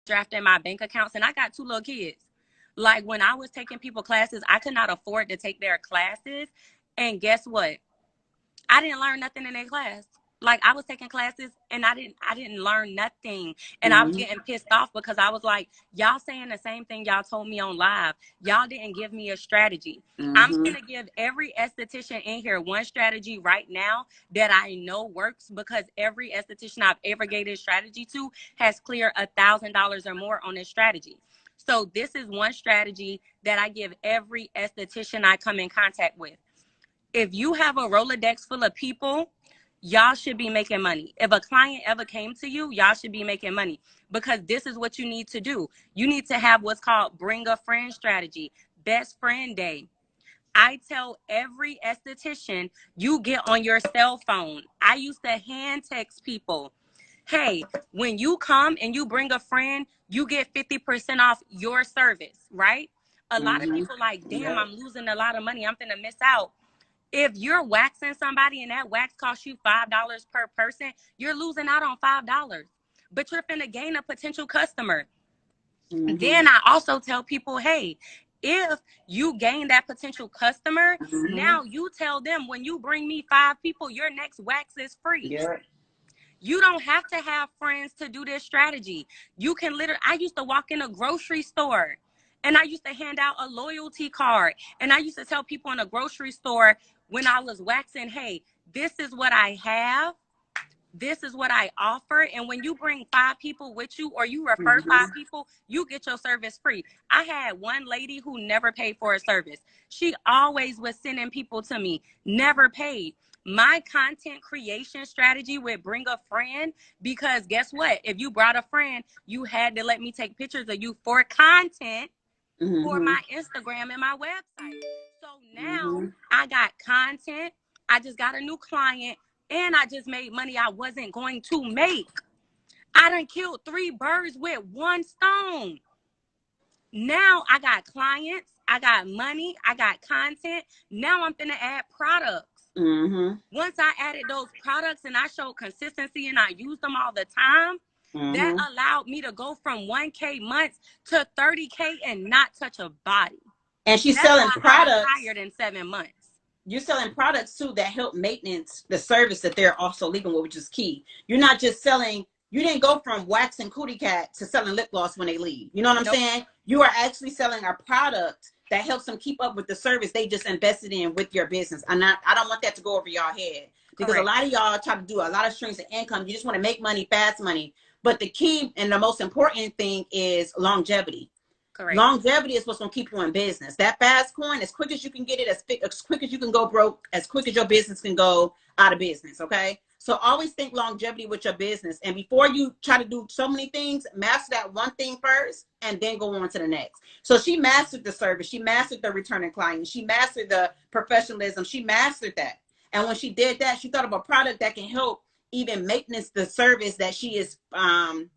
overdraft in my bank accounts, and I got 2 little kids. Like, when I was taking people classes, I could not afford to take their classes. And guess what? I didn't learn nothing in their class. Like, I was taking classes and I didn't learn nothing. And I was Mm-hmm. getting pissed off because I was like, y'all saying the same thing y'all told me on live. Y'all didn't give me a strategy. I'm Mm-hmm. going to give every esthetician in here one strategy right now that I know works, because every esthetician I've ever gave this strategy to has cleared $1,000 or more on this strategy. So this is one strategy that I give every esthetician I come in contact with. If you have a Rolodex full of people, y'all should be making money. If a client ever came to you, y'all should be making money, because this is what you need to do. You need to have what's called bring a friend strategy, best friend day. I tell every esthetician, you get on your cell phone. I used to hand text people, hey, when you come and you bring a friend, you get 50% off your service, right? A lot of Mm-hmm. people like, damn, Yep. I'm losing a lot of money. I'm gonna miss out. If you're waxing somebody and that wax costs you $5 per person, you're losing out on $5. But you're finna gain a potential customer. Mm-hmm. Then I also tell people, hey, if you gain that potential customer, Mm-hmm. now you tell them, when you bring me 5 people, your next wax is free. Yep. You don't have to have friends to do this strategy. You can literally, I used to walk in a grocery store and I used to hand out a loyalty card. And I used to tell people in a grocery store when I was waxing, hey, this is what I have. This is what I offer. And when you bring 5 people with you, or you refer Mm-hmm. 5 people, you get your service free. I had one lady who never paid for a service. She always was sending people to me, never paid. My content creation strategy would bring a friend, because guess what? If you brought a friend, you had to let me take pictures of you for content for Mm-hmm. my Instagram and my website. So now Mm-hmm. I got content. I just got a new client, and I just made money I wasn't going to make. I done killed 3 birds with one stone. Now I got clients, I got money, I got content. Now I'm finna add products. Mm-hmm. Once I added those products and I showed consistency and I used them all the time, that Mm-hmm. allowed me to go from 1K months to 30K and not touch a body. And she's That's selling how I products. retired in 7 months. You're selling products too that help maintenance the service that they're also leaving with, which is key. You're not just selling. You didn't go from waxing cootie cat to selling lip gloss when they leave. You know what I'm Nope. saying? You are actually selling a product that helps them keep up with the service they just invested in with your business. I don't want that to go over y'all head, because a Correct. lot of y'all try to do a lot of streams of income. You just want to make money, fast money. But the key and the most important thing is longevity. Correct. Longevity is what's going to keep you in business. That fast coin, as quick as you can get it, as quick as you can go broke, as quick as your business can go out of business. Okay. So always think longevity with your business. And before you try to do so many things, master that one thing first and then go on to the next. So she mastered the service. She mastered the returning client. She mastered the professionalism. She mastered that. And when she did that, she thought of a product that can help even maintenance the service that she is going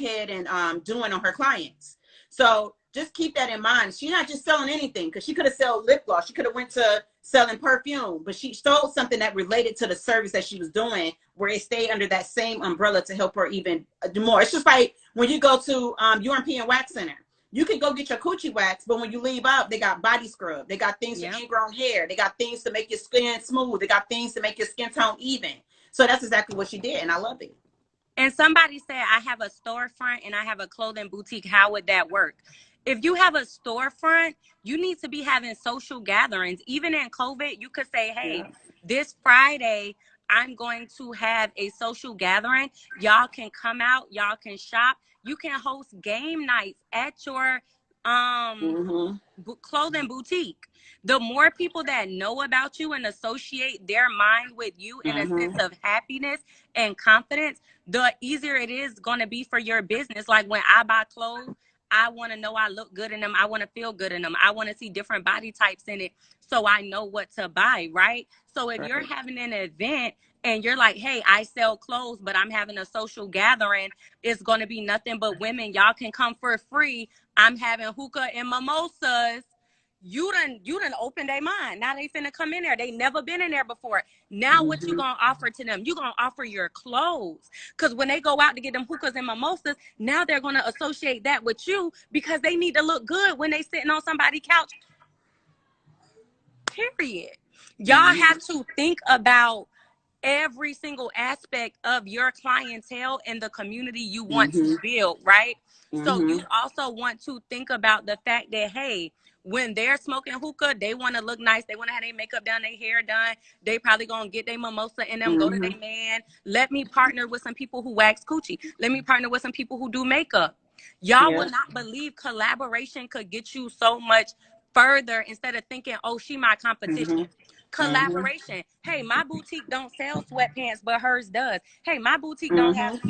ahead and doing on her clients. So just keep that in mind. She's not just selling anything, because she could have sold lip gloss. She could have went to selling perfume, but she sold something that related to the service that she was doing, where it stayed under that same umbrella to help her even do more. It's just like when you go to European Wax Center. You can go get your coochie wax, but when you leave out, they got body scrub. They got things for Yeah. ingrown hair. They got things to make your skin smooth. They got things to make your skin tone even. So that's exactly what she did, and I love it. And somebody said, I have a storefront and I have a clothing boutique. How would that work? If you have a storefront, you need to be having social gatherings. Even in COVID, you could say, hey, Yeah. this Friday, I'm going to have a social gathering. Y'all can come out, y'all can shop. You can host game nights at your um Mm-hmm. clothing boutique. The more people that know about you and associate their mind with you in a sense Mm-hmm. of happiness and confidence, the easier it is going to be for your business. Like when I buy clothes, I want to know I look good in them. I want to feel good in them. I want to see different body types in it, so I know what to buy, right? So if you're Right. having an event and you're like, hey, I sell clothes, but I'm having a social gathering, it's going to be nothing but women. Y'all can come for free. I'm having hookah and mimosas. you done opened their mind. Now they finna come in there. They never been in there before. Now what you gonna offer to them? You gonna offer your clothes. Cause when they go out to get them hookahs and mimosas, now they're gonna associate that with you because they need to look good when they sitting on somebody's couch. Period. Y'all have to think about every single aspect of your clientele and the community you want to build, right? So you also want to think about the fact that, hey, when they're smoking hookah, they want to look nice. They want to have their makeup done, their hair done. They probably going to get their mimosa in them, go to their man. Let me partner with some people who wax coochie. Let me partner with some people who do makeup. Y'all will not believe collaboration could get you so much further instead of thinking, oh, she my competition. Collaboration. Hey, my boutique don't sell sweatpants, but hers does. Hey, my boutique don't have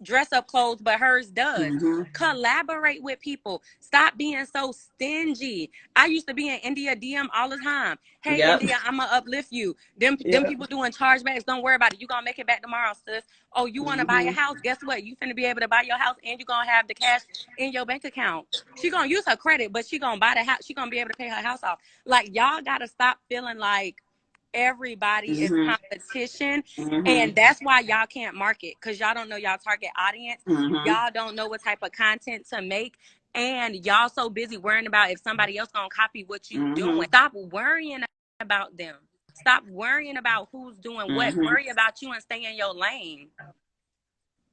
dress up clothes, but hers does. Collaborate with people. Stop being so stingy. I used to be in India DM all the time. Hey, India, I'ma uplift you. Them people doing chargebacks, don't worry about it. You gonna make it back tomorrow, sis. Oh, you wanna buy a house? Guess what? You finna be able to buy your house and you gonna have the cash in your bank account. She gonna use her credit, but she gonna buy the house. She gonna be able to pay her house off. Like, y'all gotta stop feeling like everybody is competition, and that's why y'all can't market, because y'all don't know y'all target audience. Y'all don't know what type of content to make, and y'all so busy worrying about if somebody else gonna copy what you doing. Stop worrying about them. Stop worrying about who's doing what. Worry about you and stay in your lane.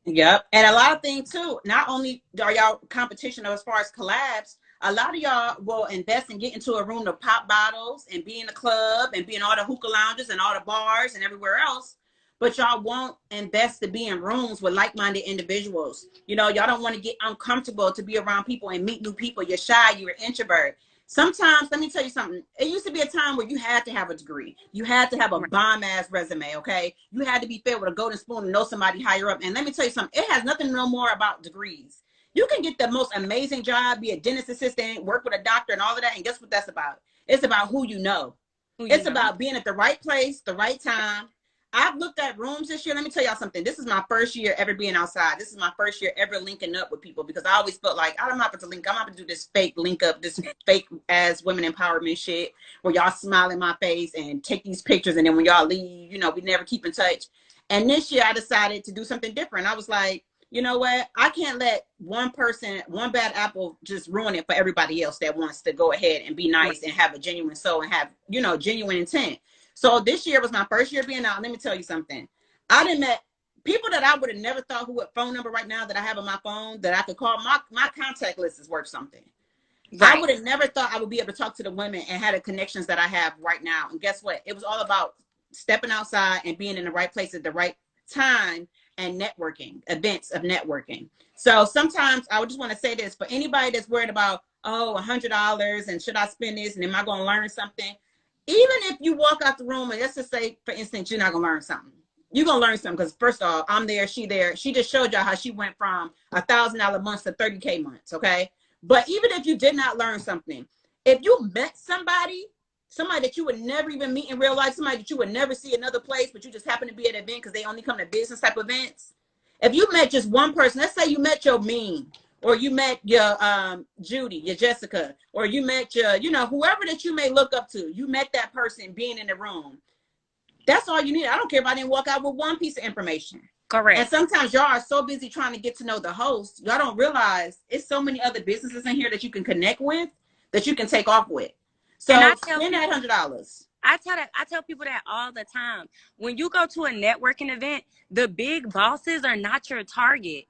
Yep. And a lot of things too, not only are y'all competition as far as collabs, a lot of y'all will invest and get into a room to pop bottles and be in the club and be in all the hookah lounges and all the bars and everywhere else. But y'all won't invest to be in rooms with like-minded individuals. You know, y'all don't want to get uncomfortable to be around people and meet new people. You're shy, you're an introvert. Sometimes, let me tell you something. It used to be a time where you had to have a degree. You had to have a bomb-ass resume, okay? You had to be fed with a golden spoon and know somebody higher up. And let me tell you something. It has nothing no more about degrees. You can get the most amazing job, be a dentist assistant, work with a doctor and all of that. And guess what that's about? It's about who you know. It's about being at the right place, the right time. I've looked at rooms this year. Let me tell y'all something. This is my first year ever being outside. This is my first year ever linking up with people, because I always felt like I'm not going to link. I'm not going to do this fake link up, this fake as women empowerment shit where y'all smile in my face and take these pictures. And then when y'all leave, you know, we never keep in touch. And this year I decided to do something different. I was like, you know what? I can't let one person, one bad apple just ruin it for everybody else that wants to go ahead and be nice and have a genuine soul and have, you know, genuine intent. So this year was my first year being out. Let me tell you something. I done met people that I would have never thought, who would phone number right now that I have on my phone that I could call. My contact list is worth something. Right. I would have never thought I would be able to talk to the women and have the connections that I have right now. And guess what? It was all about stepping outside and being in the right place at the right time and networking, events of networking. So sometimes I would just want to say this for anybody that's worried about, oh, $100 and should I spend this and am I going to learn something? Even if you walk out the room and let's just say, for instance, you're not going to learn something. You're going to learn something because first of all, I'm there, she there. She just showed y'all how she went from $1,000 months to 30K months, okay? But even if you did not learn something, if you met somebody that you would never even meet in real life, somebody that you would never see another place, but you just happen to be at an event because they only come to business type events. If you met just one person, let's say you met your mean, or you met your Judy, your Jessica, or you met your, you know, whoever that you may look up to, you met that person being in the room. That's all you need. I don't care if I didn't walk out with one piece of information. Correct. And sometimes y'all are so busy trying to get to know the host, y'all don't realize it's so many other businesses in here that you can connect with, that you can take off with. So spend that $100. I tell people that all the time. When you go to a networking event, the big bosses are not your target.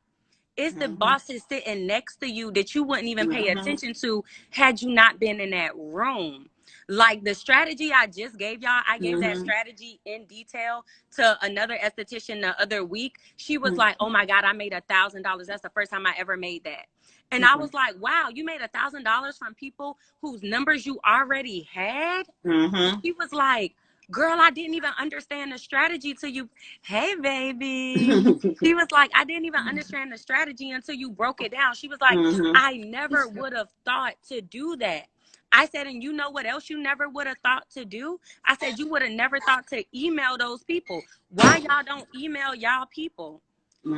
It's the bosses sitting next to you that you wouldn't even pay attention to had you not been in that room. Like the strategy I just gave y'all, I gave that strategy in detail to another esthetician the other week. She was like, oh my God, I made $1,000. That's the first time I ever made that. And I was like, wow, you made $1,000 from people whose numbers you already had? She was like, girl, I didn't even understand the strategy till you, hey, baby. She was like, I didn't even understand the strategy until you broke it down. She was like, I never would have thought to do that. I said, and you know what else you never would have thought to do? I said, you would have never thought to email those people. Why y'all don't email y'all people?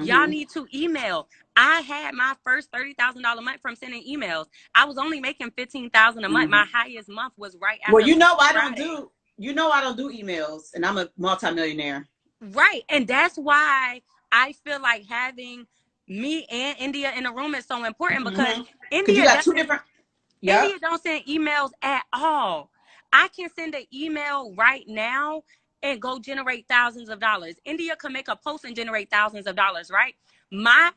Y'all need to email. I had my first $30,000 month from sending emails. I was only making $15,000 a month. My highest month was right after. Well, you know, I don't Friday. do. You know, I don't do emails, and I'm a multimillionaire. Right, and that's why I feel like having me and India in the room is so important, because Because you got two different. Yeah. India don't send emails at all. I can send an email right now and go generate thousands of dollars. India can make a post and generate thousands of dollars, right? My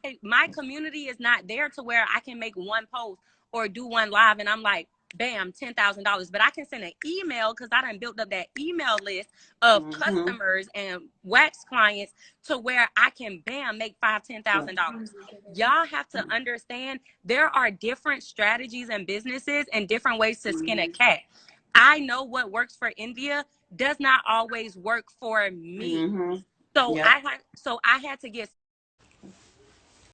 community is not there to where I can make one post or do one live and I'm like, bam, $10,000. But I can send an email because I done built up that email list of customers and wax clients to where I can, bam, make $5,000, $10,000. Y'all have to understand there are different strategies and businesses and different ways to skin a cat. I know what works for India does not always work for me. So I had to get